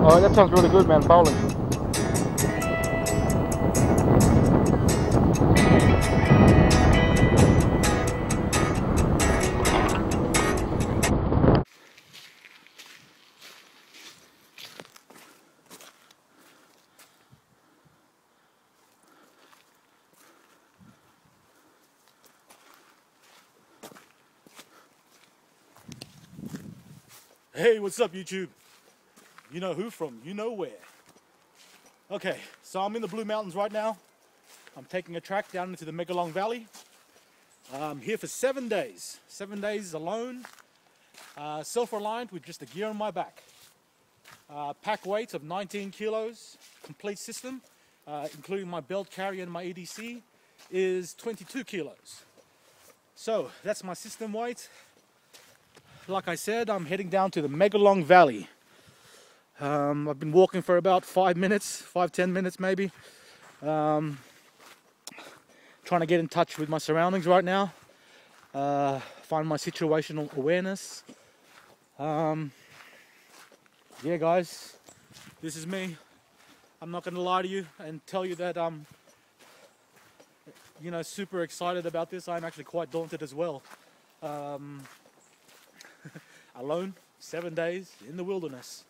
Oh, that sounds really good, man, bowling. Hey, what's up, YouTube? You know who from you know where. Okay, so I'm in the Blue Mountains right now. I'm taking a track down into the Megalong Valley. I'm here for 7 days. 7 days alone, self-reliant with just the gear on my back. Pack weight of 19 kilos, complete system, including my belt carrier and my EDC, is 22 kilos. So that's my system weight. Like I said, I'm heading down to the Megalong Valley. I've been walking for about 5 minutes, 5-10 minutes maybe. Trying to get in touch with my surroundings right now. Find my situational awareness. Yeah guys, this is me. I'm not going to lie to you and tell you that I'm super excited about this. I'm actually quite daunted as well. Alone, 7 days in the wilderness.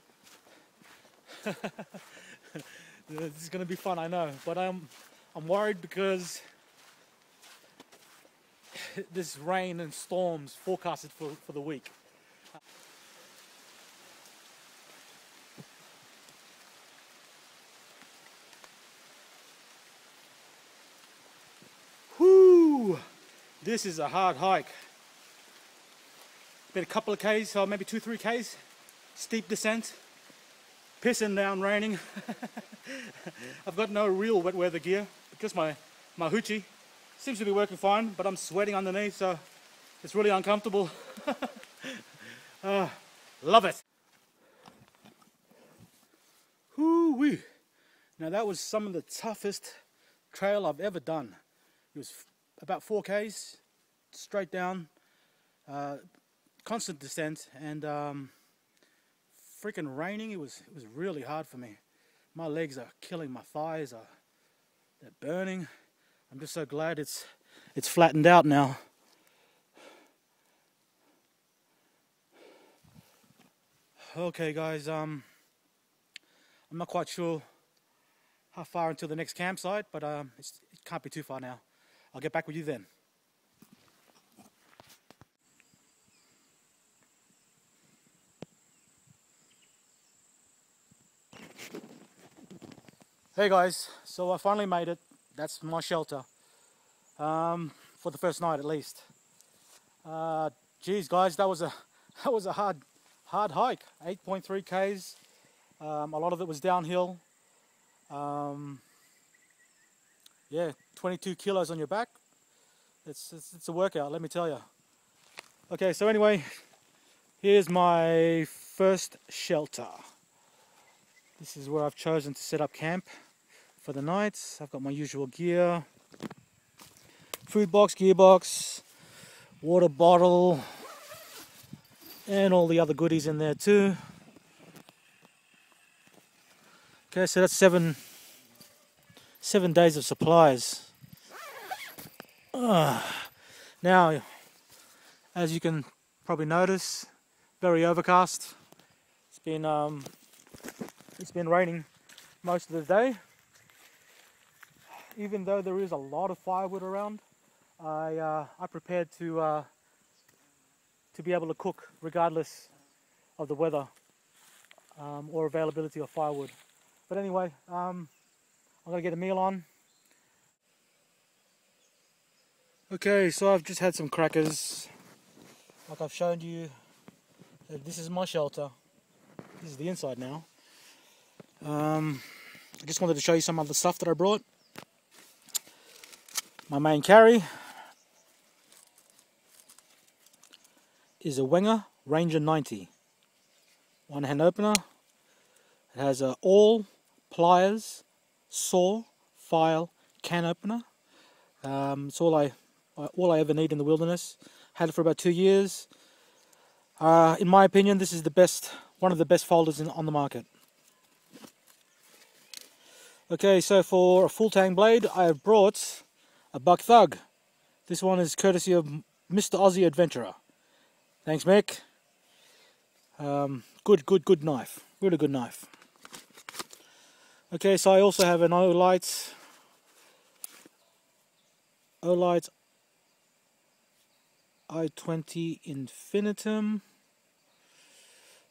This is going to be fun, I know, but I'm worried because there's rain and storms forecasted for the week. Whoo! This is a hard hike. Been a couple of Ks, or maybe 2-3 Ks. Steep descent. Pissing down, raining. I've got no real wet weather gear because my hoochie seems to be working fine, but I'm sweating underneath, so it's really uncomfortable. Love it. Whoo-wee. Now that was some of the toughest trail I've ever done. It was about 4 Ks, straight down. Constant descent and freaking raining. It was really hard for me. My legs are killing, my thighs they're burning. I'm just so glad it's flattened out now. Okay guys, I'm not quite sure how far until the next campsite, but it can't be too far now. I'll get back with you then. Hey guys, so I finally made it. That's my shelter, for the first night at least. Geez guys, that was a hard hike. 8.3 Ks. A lot of it was downhill. Yeah, 22 kilos on your back. It's a workout, let me tell you. Okay, so anyway, here's my first shelter. This is where I've chosen to set up camp for the night. I've got my usual gear, food box, gear box, water bottle, and all the other goodies in there too. Okay, so that's seven days of supplies. Now, as you can probably notice, very overcast. It's been raining most of the day. Even though there is a lot of firewood around, I prepared to be able to cook regardless of the weather or availability of firewood. But anyway, I'm gonna get a meal on. Okay, so I've just had some crackers. Like I've shown you, this is my shelter. This is the inside now. I just wanted to show you some of the stuff that I brought. My main carry is a Wenger Ranger 90. One hand opener. It has a awl, pliers, saw, file, can opener. It's all I ever need in the wilderness. Had it for about 2 years. In my opinion, this is one of the best folders on the market. Okay, so for a full tang blade, I have brought a Buck Thug. This one is courtesy of Mr. Aussie Adventurer. Thanks, Mick. Good knife. Really good knife. Okay, so I also have an OLIGHT M20 Infinitum,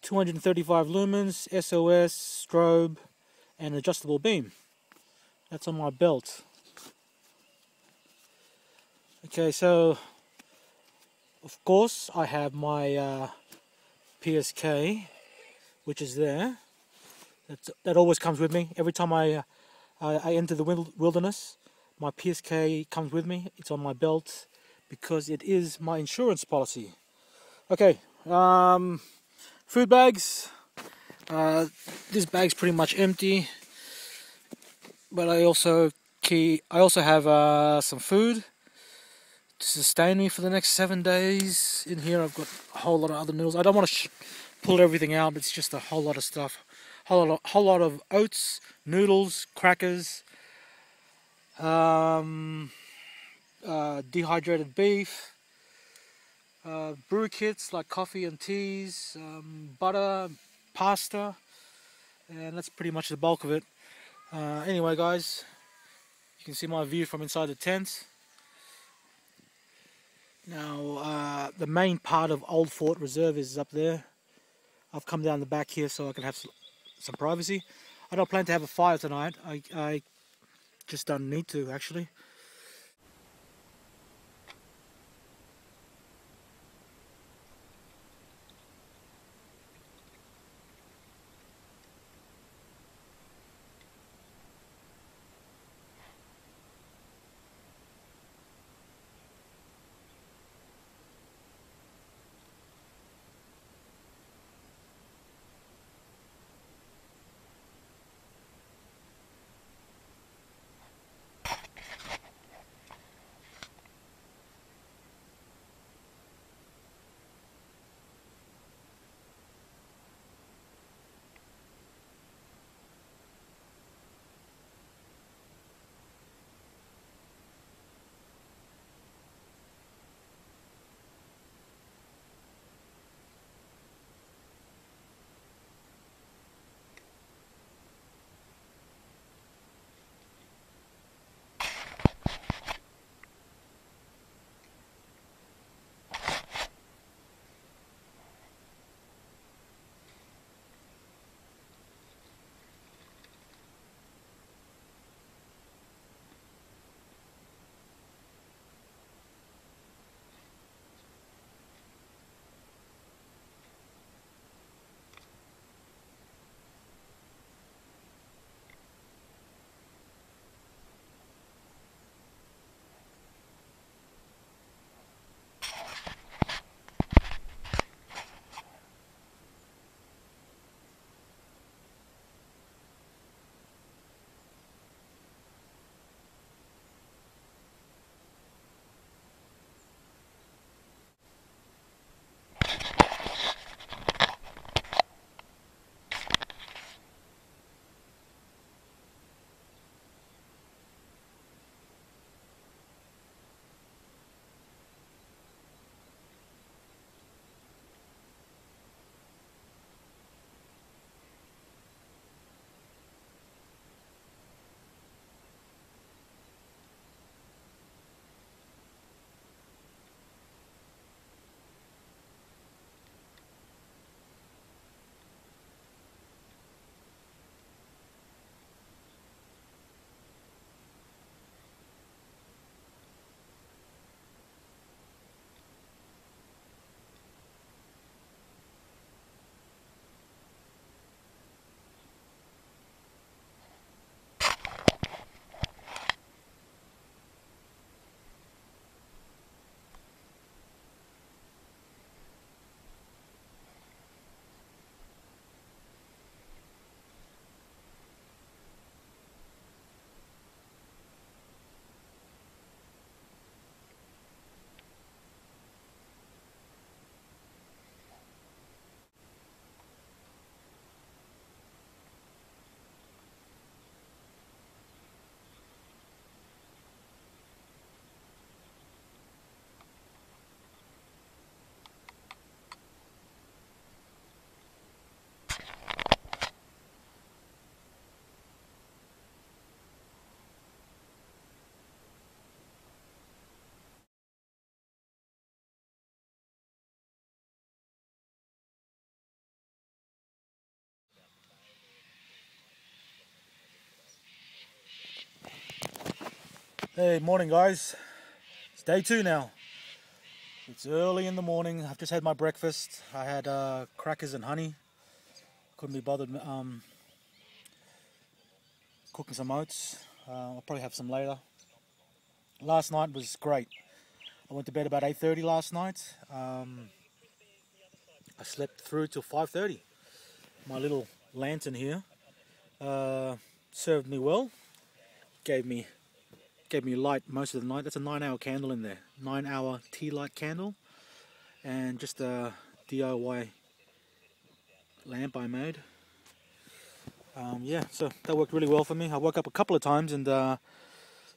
235 lumens, SOS, strobe, and adjustable beam. That's on my belt. Okay, so of course I have my PSK, which is there. That always comes with me every time I enter the wilderness. My PSK comes with me. It's on my belt because it is my insurance policy. Okay, food bags. This bag's pretty much empty, but I also have some food to sustain me for the next 7 days. In here I've got a whole lot of other noodles. I don't want to pull everything out. It's just a whole lot of stuff. Whole lot of oats, noodles, crackers, dehydrated beef, brew kits like coffee and teas, butter, pasta, and that's pretty much the bulk of it. Anyway, guys, you can see my view from inside the tent. Now, the main part of Old Fort Reserve is up there. I've come down the back here so I can have some privacy. I don't plan to have a fire tonight. I just don't need to, actually. Hey, morning guys. It's day 2 now. It's early in the morning. I've just had my breakfast. I had crackers and honey. Couldn't be bothered cooking some oats. I'll probably have some later. Last night was great. I went to bed about 8:30 last night. I slept through till 5:30. My little lantern here served me well. Gave me light most of the night. That's a 9-hour candle in there. 9-hour tea light candle, and just a DIY lamp I made. Yeah, so that worked really well for me. I woke up a couple of times and yeah,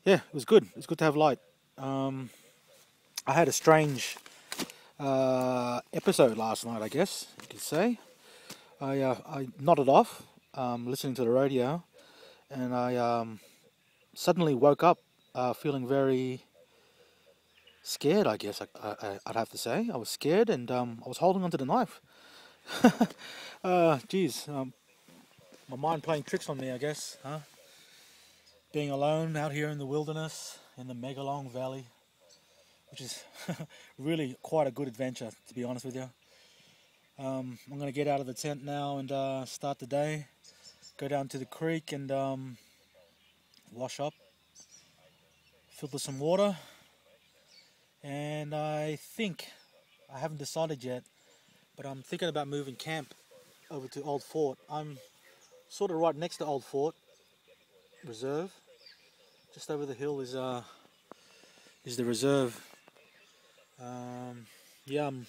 it was good. It was good to have light. I had a strange episode last night, I guess you could say. I nodded off listening to the radio, and I suddenly woke up feeling very scared, I guess I'd have to say. I was scared, and I was holding onto the knife. Geez, my mind playing tricks on me, I guess, huh? Being alone out here in the wilderness, in the Megalong Valley, which is really quite a good adventure, to be honest with you. I'm going to get out of the tent now and start the day, go down to the creek and wash up, filter some water, and I haven't decided yet, but I'm thinking about moving camp over to Old Fort. I'm sort of right next to Old Fort Reserve. Just over the hill is the reserve. Yeah, I'm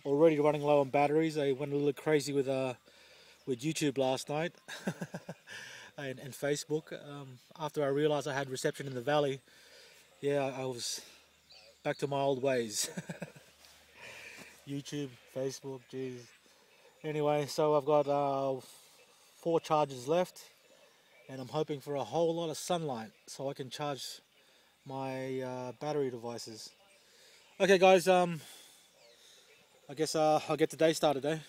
already running low on batteries. I went a little crazy with YouTube last night and Facebook. After I realized I had reception in the valley, yeah, I was back to my old ways. YouTube, Facebook, geez. Anyway, so I've got 4 charges left, and I'm hoping for a whole lot of sunlight so I can charge my battery devices. Okay guys, I guess I'll get the day started, eh?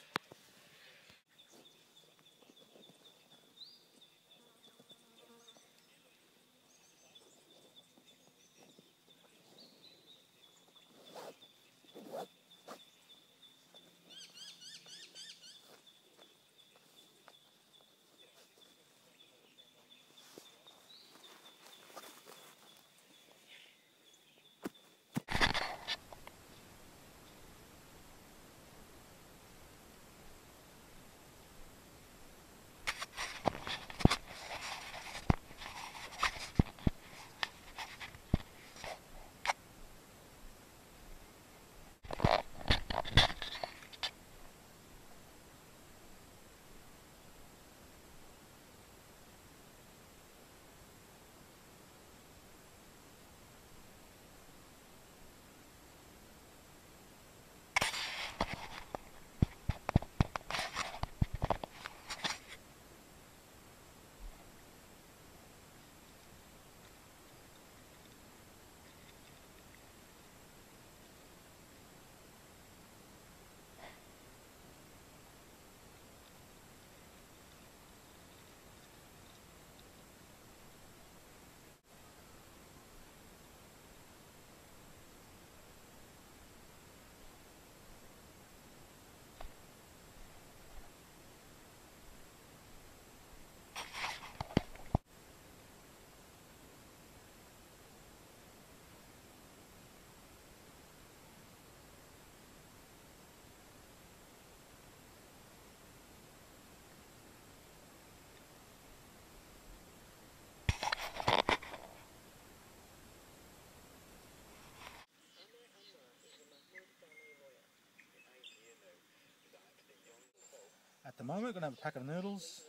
At the moment, I'm going to have a pack of noodles.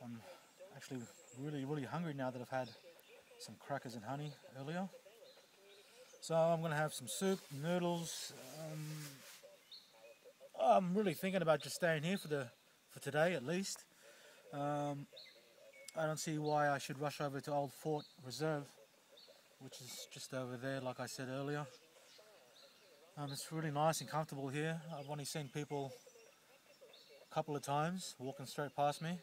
I'm actually really hungry now that I've had some crackers and honey earlier. So I'm going to have some soup, noodles. I'm really thinking about just staying here for today at least. I don't see why I should rush over to Old Fort Reserve, which is just over there, like I said earlier. It's really nice and comfortable here. I've only seen people a couple of times walking straight past me.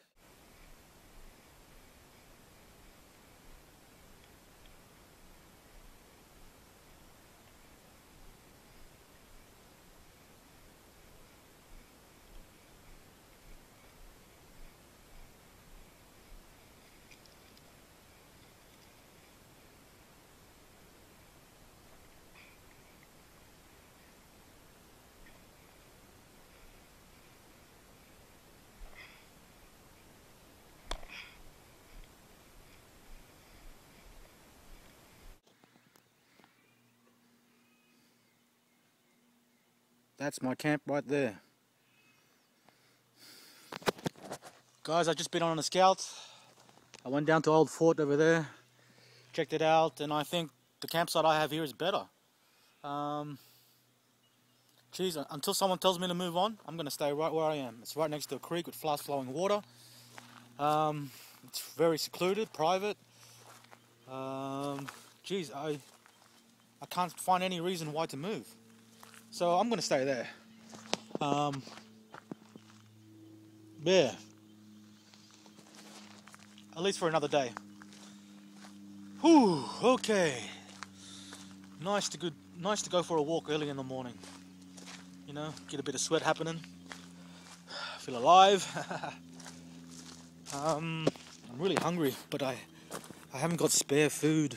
That's my camp right there. Guys, I've just been on a scout. I went down to Old Fort over there, checked it out, and I think the campsite I have here is better. Geez, until someone tells me to move on, I'm going to stay right where I am. It's right next to a creek with fast flowing water. It's very secluded, private. Geez, I can't find any reason why to move. So I'm going to stay there. Yeah. At least for another day. Whew, okay. Nice to go for a walk early in the morning. You know, get a bit of sweat happening. Feel alive. I'm really hungry, but I haven't got spare food.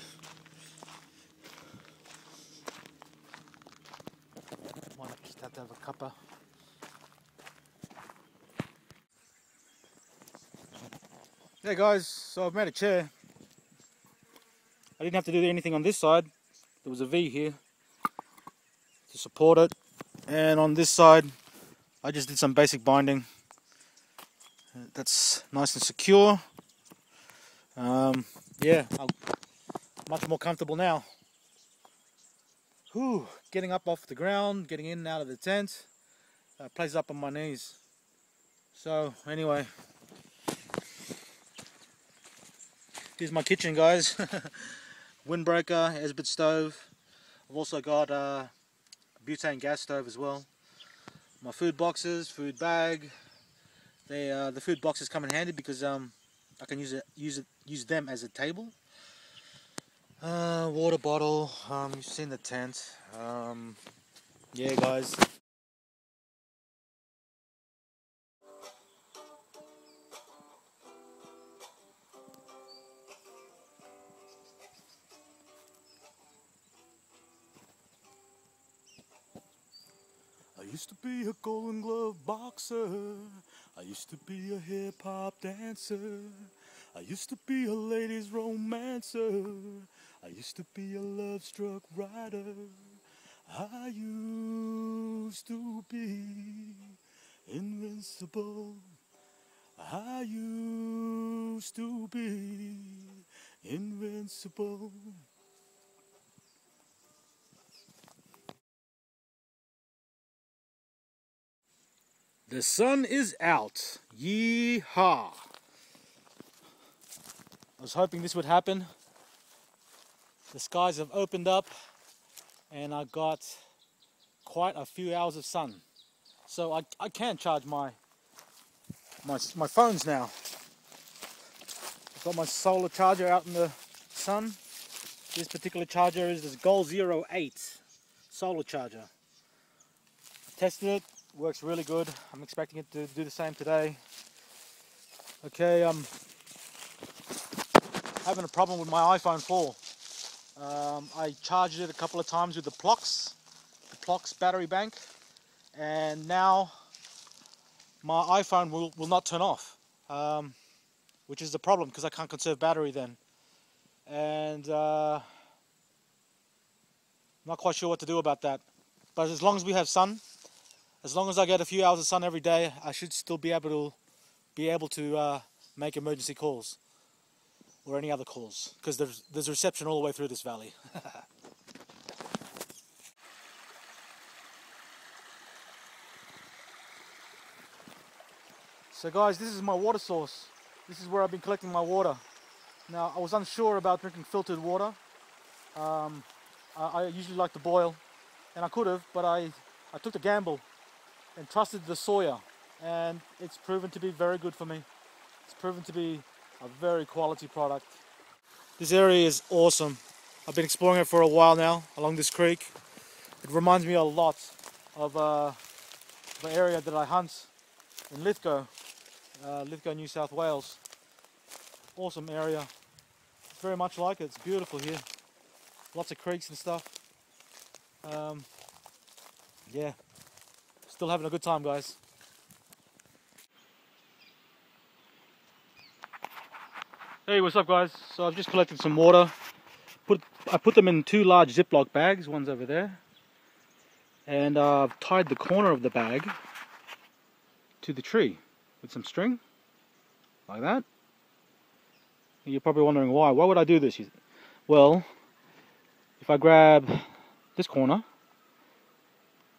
Might just have to have a cuppa. Hey guys, so I've made a chair. I didn't have to do anything on this side. There was a V here to support it, and on this side I just did some basic binding. That's nice and secure. Yeah, I'm much more comfortable now. Whew, getting up off the ground, getting in and out of the tent, plays up on my knees. So anyway, here's my kitchen, guys. Windbreaker, Esbit stove. I've also got a butane gas stove as well. My food boxes, food bag. The food boxes come in handy because I can use them as a table. Water bottle. You've seen the tent. Yeah, guys. I used to be a Golden Glove boxer. I used to be a hip-hop dancer. I used to be a ladies' romancer. I used to be a love-struck writer. I used to be invincible. I used to be invincible. The sun is out. Yee-haw. I was hoping this would happen. The skies have opened up and I got quite a few hours of sun. So I can charge my phones now. I've got my solar charger out in the sun. This particular charger is this Goal 08 solar charger. Tested it. Works really good. I'm expecting it to do the same today. Okay, I'm having a problem with my iPhone 4. I charged it a couple of times with the Plox battery bank, and now my iPhone will not turn off, which is the problem because I can't conserve battery then. And not quite sure what to do about that. But as long as we have sun, as long as I get a few hours of sun every day, I should still be able to make emergency calls or any other calls, because there's reception all the way through this valley. So guys, this is my water source. This is where I've been collecting my water. Now, I was unsure about drinking filtered water. I usually like to boil, and I could have, but I took the gamble and trusted the Sawyer, and it's proven to be very good for me. It's proven to be a very quality product. This area is awesome. I've been exploring it for a while now along this creek. It reminds me a lot of the area that I hunt in Lithgow, New South Wales. Awesome area. Very much like it. It's beautiful here. Lots of creeks and stuff. Yeah. Still having a good time, guys. Hey, what's up, guys? So I've just collected some water. I put them in 2 large Ziploc bags. One's over there. And I've tied the corner of the bag to the tree with some string, like that. And you're probably wondering why. Why would I do this? Well, if I grab this corner,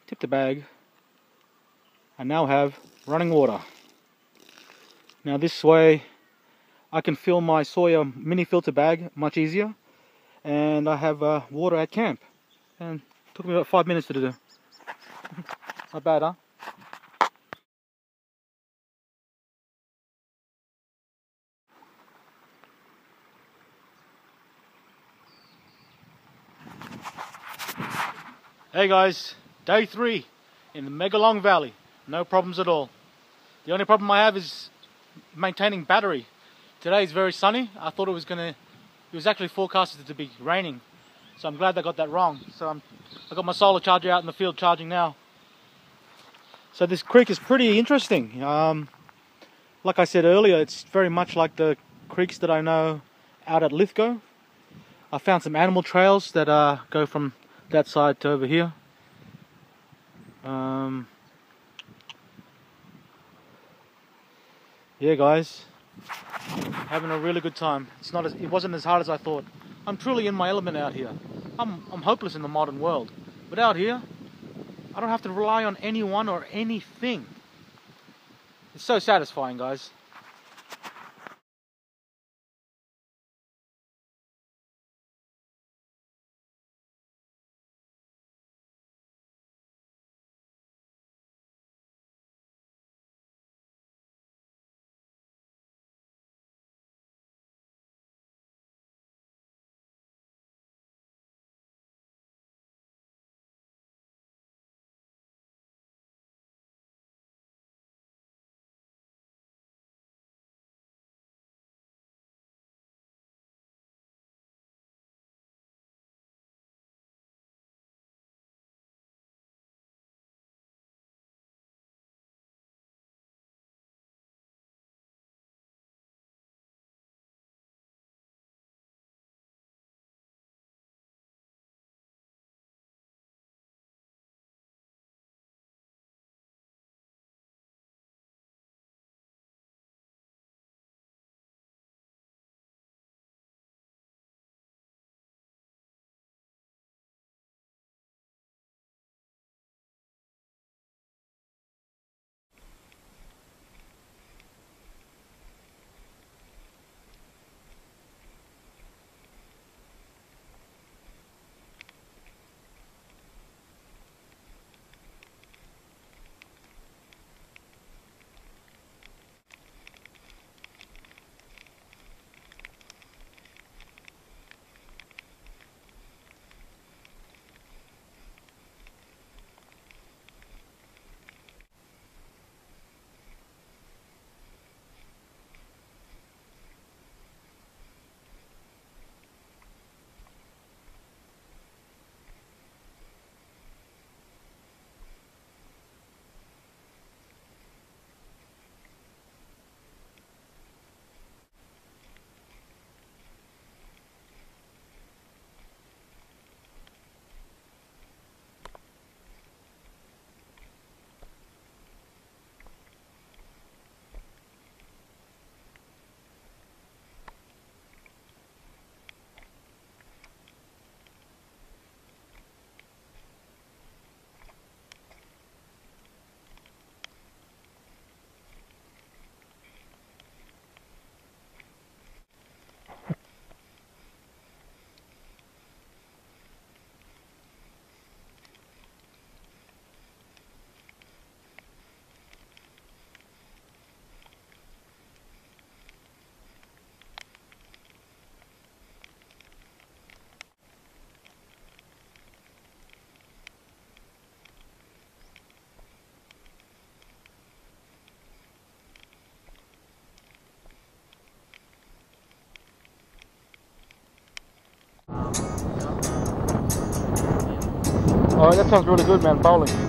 tip the bag, I now have running water. Now this way I can fill my Sawyer Mini filter bag much easier, and I have water at camp. And it took me about 5 minutes to do. Not bad, huh? Hey guys, day 3 in the Megalong Valley. No problems at all. The only problem I have is maintaining battery. Today is very sunny. I thought it was actually forecasted to be raining. So I'm glad they got that wrong. So I got my solar charger out in the field charging now. So this creek is pretty interesting. Like I said earlier, it's very much like the creeks that I know out at Lithgow. I found some animal trails that go from that side to over here. Yeah guys, having a really good time. It wasn't as hard as I thought. I'm truly in my element out here. I'm hopeless in the modern world, but out here I don't have to rely on anyone or anything. It's so satisfying, guys. Alright, that sounds really good, man, bowling.